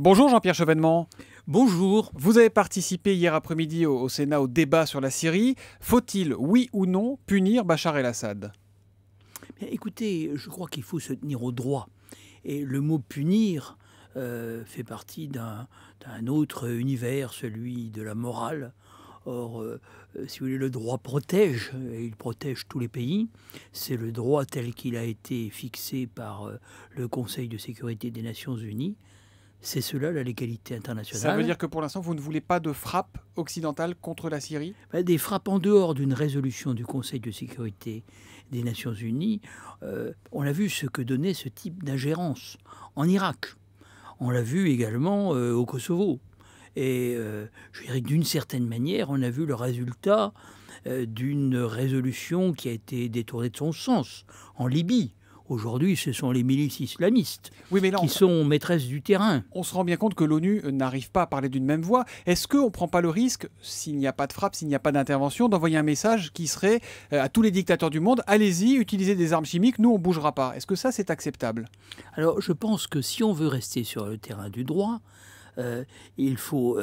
Bonjour Jean-Pierre Chevènement. Bonjour. Vous avez participé hier après-midi au Sénat au débat sur la Syrie. Faut-il, oui ou non, punir Bachar el-Assad? Écoutez, je crois qu'il faut se tenir au droit. Et le mot punir fait partie d'un autre univers, celui de la morale. Or, si vous voulez, le droit protège, et il protège tous les pays. C'est le droit tel qu'il a été fixé par le Conseil de sécurité des Nations Unies. C'est cela la légalité internationale. Ça veut dire que pour l'instant, vous ne voulez pas de frappe occidentale contre la Syrie? Des frappes en dehors d'une résolution du Conseil de sécurité des Nations Unies. On a vu ce que donnait ce type d'ingérence en Irak. On l'a vu également au Kosovo. Et je dirais que d'une certaine manière, on a vu le résultat d'une résolution qui a été détournée de son sens en Libye. Aujourd'hui, ce sont les milices islamistes qui sont maîtresses du terrain. On se rend bien compte que l'ONU n'arrive pas à parler d'une même voix. Est-ce qu'on ne prend pas le risque, s'il n'y a pas de frappe, s'il n'y a pas d'intervention, d'envoyer un message qui serait à tous les dictateurs du monde: allez-y, utilisez des armes chimiques, nous on ne bougera pas? Est-ce que ça c'est acceptable? Alors je pense que si on veut rester sur le terrain du droit, il faut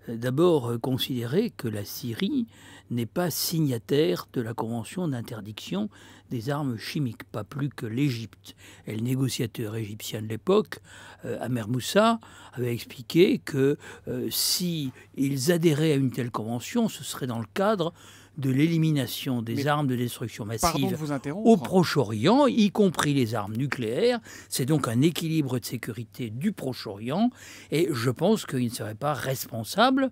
d'abord considérer que la Syrie n'est pas signataire de la Convention d'interdiction des armes chimiques, pas plus que l'Égypte. Et le négociateur égyptien de l'époque, Amer Moussa, avait expliqué que s'ils adhéraient à une telle convention, ce serait dans le cadre de l'élimination des armes de destruction massive au Proche-Orient, y compris les armes nucléaires. C'est donc un équilibre de sécurité du Proche-Orient. Et je pense qu'il ne serait pas responsable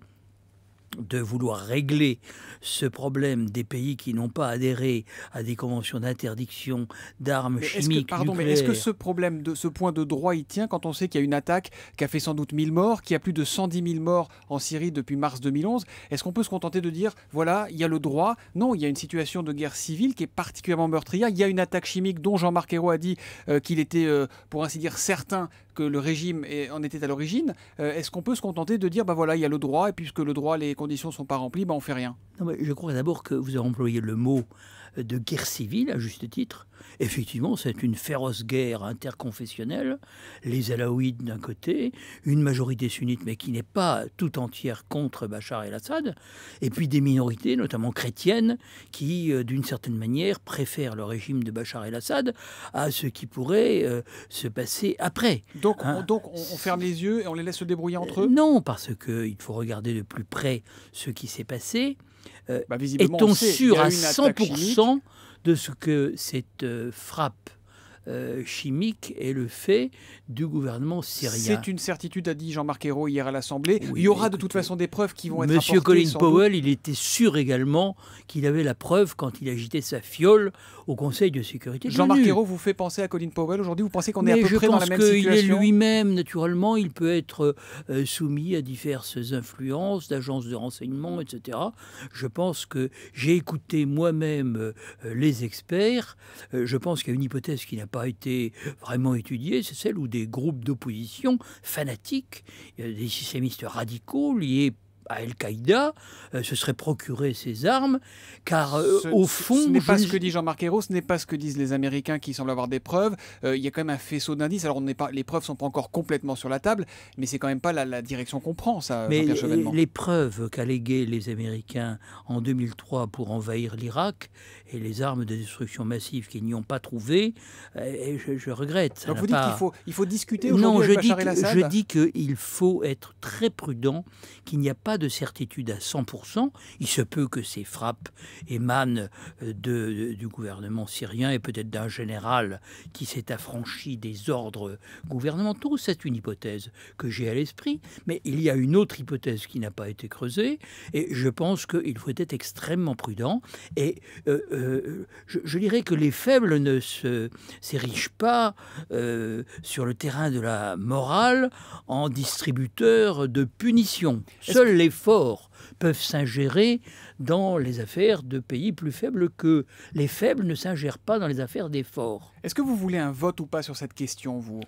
de vouloir régler ce problème des pays qui n'ont pas adhéré à des conventions d'interdiction d'armes chimiques nucléaires. Mais est-ce que ce problème, ce point de droit, il tient quand on sait qu'il y a une attaque qui a fait sans doute 1000 morts, qu'il y a plus de 110 000 morts en Syrie depuis mars 2011? Est-ce qu'on peut se contenter de dire, voilà, il y a le droit? Non, il y a une situation de guerre civile qui est particulièrement meurtrière. Il y a une attaque chimique dont Jean-Marc Ayrault a dit qu'il était, pour ainsi dire, certain que le régime en était à l'origine. Est-ce qu'on peut se contenter de dire, bah voilà, il y a le droit, et puisque le droit, les conditions ne sont pas remplies, bah on fait rien? Non, mais je crois d'abord que vous avez employé le mot de guerre civile, à juste titre. Effectivement, c'est une féroce guerre interconfessionnelle. Les Alaouites d'un côté, une majorité sunnite, mais qui n'est pas tout entière contre Bachar el-Assad, et puis des minorités, notamment chrétiennes, qui, d'une certaine manière, préfèrent le régime de Bachar el-Assad à ce qui pourrait se passer après. Donc, on ferme les yeux et on les laisse se débrouiller entre eux? Non, parce qu'il faut regarder de plus près ce qui s'est passé. Est-on sûr à 100% de ce que cette frappe chimique est le fait du gouvernement syrien? C'est une certitude, a dit Jean-Marc Ayrault hier à l'Assemblée. Oui, il y aura de toute façon des preuves qui vont être apportées. Monsieur Colin Powell, il était sûr également qu'il avait la preuve quand il agitait sa fiole au Conseil de sécurité de l'ONU. Jean-Marc Ayrault vous fait penser à Colin Powell aujourd'hui? Vous pensez qu'on est à peu près dans la même situation? Je pense qu'il est lui-même, naturellement, il peut être soumis à diverses influences d'agences de renseignement, etc. Je pense que j'ai écouté moi-même les experts. Je pense qu'il y a une hypothèse qui n'a pas été vraiment étudiée, c'est celle où des groupes d'opposition fanatiques, des islamistes radicaux liés à Al-Qaïda, se seraient procuré ces armes, car au fond... Ce n'est pas ce que dit Jean-Marc Ayrault, ce n'est pas ce que disent les Américains qui semblent avoir des preuves. Il y a quand même un faisceau d'indices. Alors les preuves ne sont pas encore complètement sur la table, mais c'est quand même pas la direction qu'on prend, ça, Jean-Pierre Chevènement. Les preuves qu'alléguaient les Américains en 2003 pour envahir l'Irak et les armes de destruction massive qu'ils n'y ont pas trouvées, je regrette. Donc vous dites qu'il faut discuter aujourd'hui avec Bachar el-Assad? Je dis qu'il faut être très prudent, qu'il n'y a pas de certitude à 100%. Il se peut que ces frappes émanent du gouvernement syrien et peut-être d'un général qui s'est affranchi des ordres gouvernementaux. C'est une hypothèse que j'ai à l'esprit. Mais il y a une autre hypothèse qui n'a pas été creusée. Et je pense qu'il faut être extrêmement prudent. Et je dirais que les faibles ne s'érigent pas sur le terrain de la morale en distributeurs de punitions. Seuls les forts peuvent s'ingérer dans les affaires de pays plus faibles qu'eux. Les faibles ne s'ingèrent pas dans les affaires des forts. Est-ce que vous voulez un vote ou pas sur cette question, vous?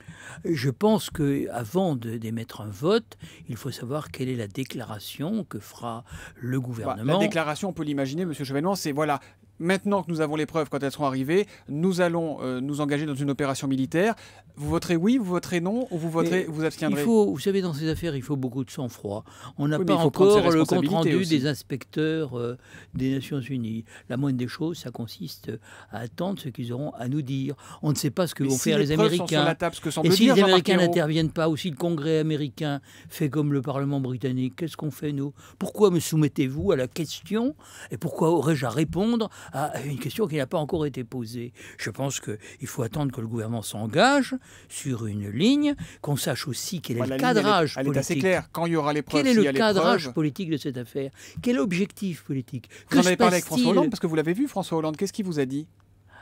Je pense qu'avant d'émettre un vote, il faut savoir quelle est la déclaration que fera le gouvernement. La déclaration, on peut l'imaginer, Monsieur Chevènement, c'est voilà, maintenant que nous avons les preuves quand elles seront arrivées, nous allons nous engager dans une opération militaire. Vous voterez oui, vous voterez non, ou vous abstiendrez? Vous savez, dans ces affaires, il faut beaucoup de sang-froid. On n'a Oui, pas mais il faut prendre ses encore le compte-rendu responsabilités des inspecteurs des Nations Unies. La moindre des choses, ça consiste à attendre ce qu'ils auront à nous dire. On ne sait pas ce que vont faire les Américains. Sur la table, ce que semble Et si dire les Jean-Marc Américains Ayrault. n'interviennent pas, ou si le Congrès américain fait comme le Parlement britannique, qu'est-ce qu'on fait, nous? Pourquoi me soumettez-vous à la question? Et pourquoi aurais-je à répondre à une question qui n'a pas encore été posée? Je pense qu'il faut attendre que le gouvernement s'engage sur une ligne, qu'on sache aussi quel est le cadrage elle est politique. assez claire. Quand il y aura les preuves, Quel est s'il y le a les cadrage preuves. politique de cette affaire? Quel objectif politique? Vous en Que avez se parlé avec François passe-t-il? Hollande, parce que vous l'avez vu, François Hollande. Qu'est-ce qu'il vous a dit?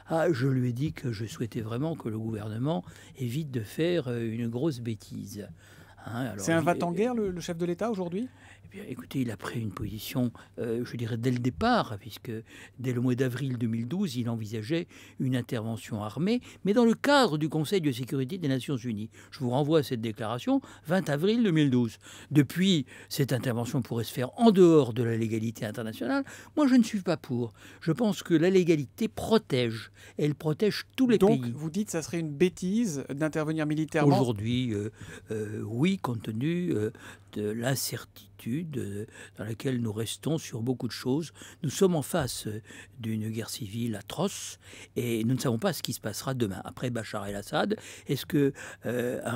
Ah, je lui ai dit que je souhaitais vraiment que le gouvernement évite de faire une grosse bêtise. Hein, alors, C'est un va-t-en-guerre, le chef de l'État, aujourd'hui? eh bien, écoutez, il a pris une position, je dirais, dès le départ, puisque dès le mois d'avril 2012, il envisageait une intervention armée, mais dans le cadre du Conseil de sécurité des Nations Unies. Je vous renvoie à cette déclaration, 20 avril 2012. Depuis, cette intervention pourrait se faire en dehors de la légalité internationale. Moi, je ne suis pas pour. Je pense que la légalité protège. Elle protège tous les pays. Donc, vous dites que ça serait une bêtise d'intervenir militairement? Aujourd'hui, oui, compte tenu de l'incertitude dans laquelle nous restons sur beaucoup de choses. Nous sommes en face d'une guerre civile atroce et nous ne savons pas ce qui se passera demain. Après Bachar el-Assad, est-ce qu'un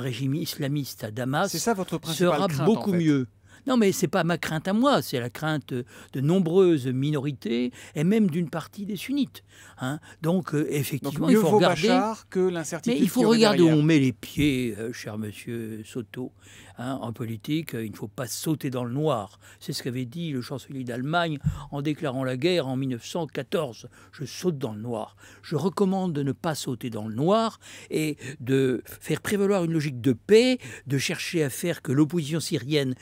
régime islamiste à Damas C'est ça votre principale sera crainte, beaucoup en fait. mieux? Non, mais ce n'est pas ma crainte à moi, c'est la crainte de nombreuses minorités et même d'une partie des sunnites. Hein. Donc, effectivement, Donc, mieux il faut vaut regarder. Bachar que l'incertitude. Mais il faut qu'il y aurait regarder où derrière. on met les pieds, cher monsieur Soto. Hein, en politique, il ne faut pas sauter dans le noir. C'est ce qu'avait dit le chancelier d'Allemagne en déclarant la guerre en 1914. Je saute dans le noir. Je recommande de ne pas sauter dans le noir et de faire prévaloir une logique de paix, de chercher à faire que l'opposition syrienne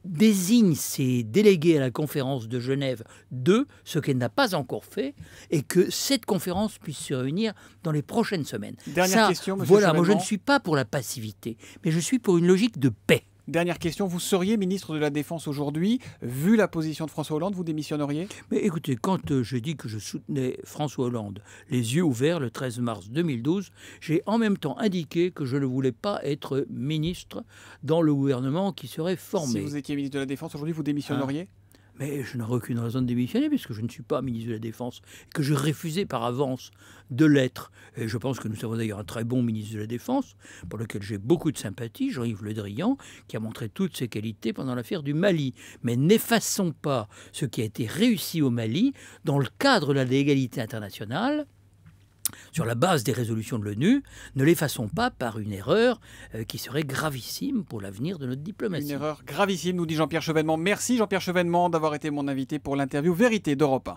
désigne ses délégués à la conférence de Genève 2, ce qu'elle n'a pas encore fait, et que cette conférence puisse se réunir dans les prochaines semaines. Dernière question, monsieur Voilà, moi je Chevènement. ne suis pas pour la passivité, mais je suis pour une logique de paix. Dernière question, vous seriez ministre de la Défense aujourd'hui? Vu la position de François Hollande, vous démissionneriez? Mais écoutez, quand j'ai dit que je soutenais François Hollande les yeux ouverts le 13 mars 2012, j'ai en même temps indiqué que je ne voulais pas être ministre dans le gouvernement qui serait formé. Si vous étiez ministre de la Défense aujourd'hui, vous démissionneriez? Mais je n'aurais aucune raison de démissionner puisque je ne suis pas ministre de la Défense, que je refusais par avance de l'être. Et je pense que nous avons d'ailleurs un très bon ministre de la Défense, pour lequel j'ai beaucoup de sympathie, Jean-Yves Le Drian, qui a montré toutes ses qualités pendant l'affaire du Mali. Mais n'effaçons pas ce qui a été réussi au Mali dans le cadre de la légalité internationale, sur la base des résolutions de l'ONU, ne l'effaçons pas par une erreur qui serait gravissime pour l'avenir de notre diplomatie. Une erreur gravissime, nous dit Jean-Pierre Chevènement. Merci Jean-Pierre Chevènement d'avoir été mon invité pour l'interview Vérité d'Europe 1.